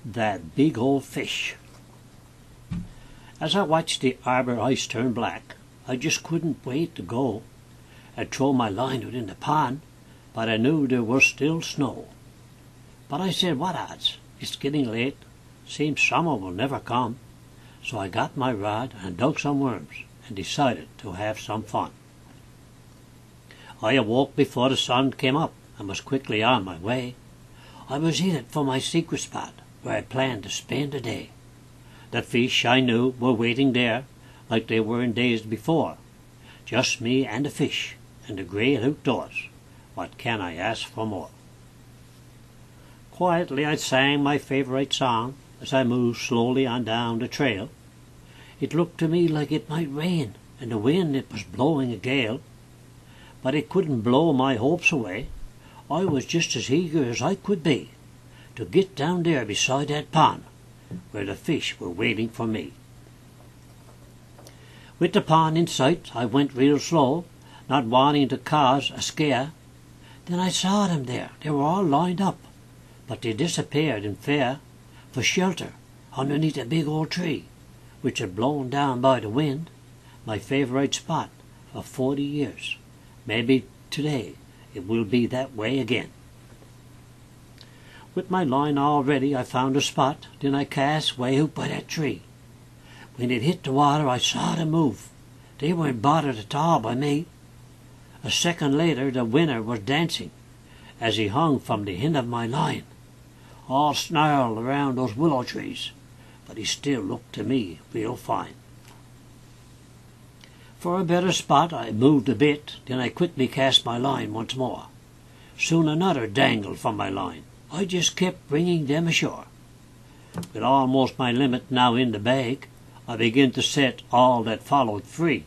That big old fish. As I watched the arbor ice turn black, I just couldn't wait to go and throw my line out in the pond, but I knew there was still snow. But I said, what odds? It's getting late. Seems summer will never come. So I got my rod and dug some worms and decided to have some fun. I awoke before the sun came up and was quickly on my way. I was headed for my secret spot where I planned to spend the day. The fish I knew were waiting there like they were in days before. Just me and the fish and the great outdoors. What can I ask for more? Quietly I sang my favorite song as I moved slowly on down the trail. It looked to me like it might rain, and the wind it was blowing a gale. But it couldn't blow my hopes away. I was just as eager as I could be to get down there beside that pond where the fish were waiting for me. With the pond in sight, I went real slow, not wanting to cause a scare. Then I saw them there. They were all lined up, but they disappeared in fear for shelter underneath a big old tree, which had blown down by the wind, my favorite spot for 40 years. Maybe today it will be that way again. With my line all ready, I found a spot, then I cast way out by that tree. When it hit the water, I saw them move. They weren't bothered at all by me. A second later, the winner was dancing as he hung from the end of my line, all snarled around those willow trees, but he still looked to me real fine. For a better spot, I moved a bit, then I quickly cast my line once more. Soon another dangled from my line. I just kept bringing them ashore. With almost my limit now in the bag, I began to set all that followed free,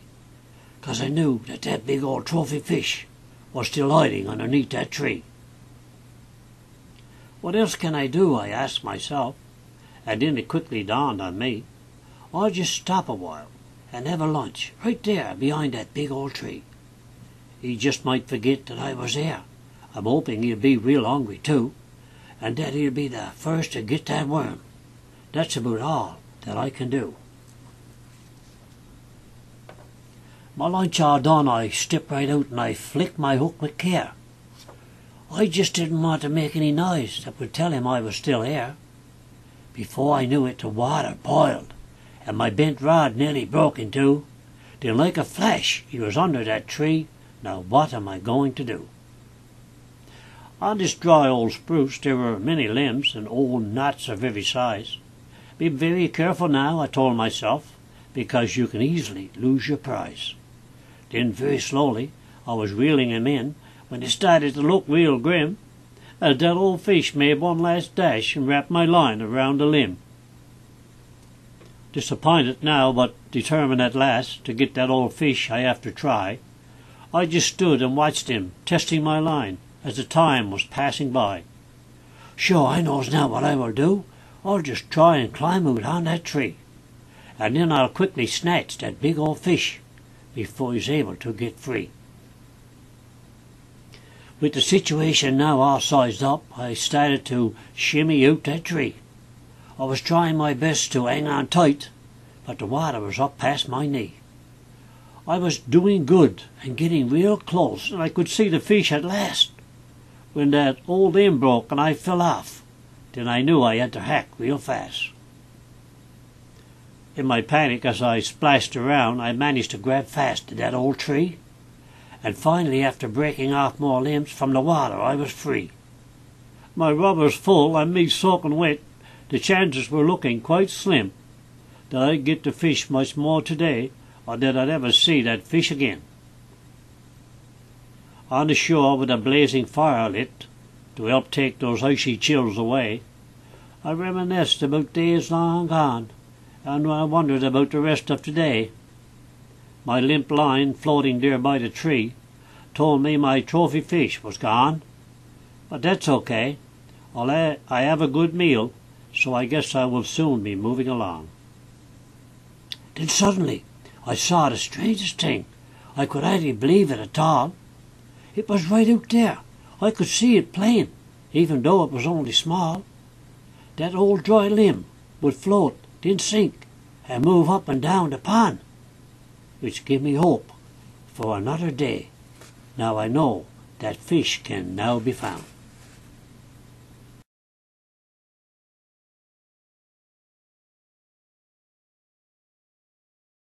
'cause I knew that big old trophy fish was still hiding underneath that tree. What else can I do, I asked myself, and then it quickly dawned on me. I'll just stop a while and have a lunch right there behind that big old tree. He just might forget that I was there. I'm hoping he'll be real hungry too, and that he'll be the first to get that worm. That's about all that I can do. My lunch all done, I stepped right out and I flicked my hook with care. I just didn't want to make any noise that would tell him I was still there. Before I knew it, the water boiled, and my bent rod nearly broke in two. Then like a flash, he was under that tree. Now what am I going to do? On this dry old spruce there were many limbs and old knots of every size. Be very careful now, I told myself, because you can easily lose your prize. Then very slowly I was reeling him in when it started to look real grim, as that old fish made one last dash and wrapped my line around the limb. Disappointed now, but determined at last to get that old fish I have to try, I just stood and watched him testing my line as the time was passing by. Sure, I knows now what I will do. I'll just try and climb out on that tree, and then I'll quickly snatch that big old fish before he's able to get free. With the situation now all sized up, I started to shimmy out that tree. I was trying my best to hang on tight, but the water was up past my knee. I was doing good and getting real close, and I could see the fish at last, when that old limb broke and I fell off. Then I knew I had to hack real fast. In my panic, as I splashed around, I managed to grab fast to that old tree, and finally, after breaking off more limbs from the water, I was free. My rubber's full and me soaking wet. The chances were looking quite slim that I'd get to fish much more today, or that I'd ever see that fish again. On the shore with a blazing fire lit to help take those icy chills away, I reminisced about days long gone, and I wondered about the rest of today. My limp line floating there by the tree told me my trophy fish was gone, but that's okay. I have a good meal, so I guess I will soon be moving along. Then suddenly I saw the strangest thing. I could hardly believe it at all. It was right out there. I could see it plain, even though it was only small. that old dry limb would float, then sink, and move up and down the pond, which give me hope for another day. Now I know that fish can now be found.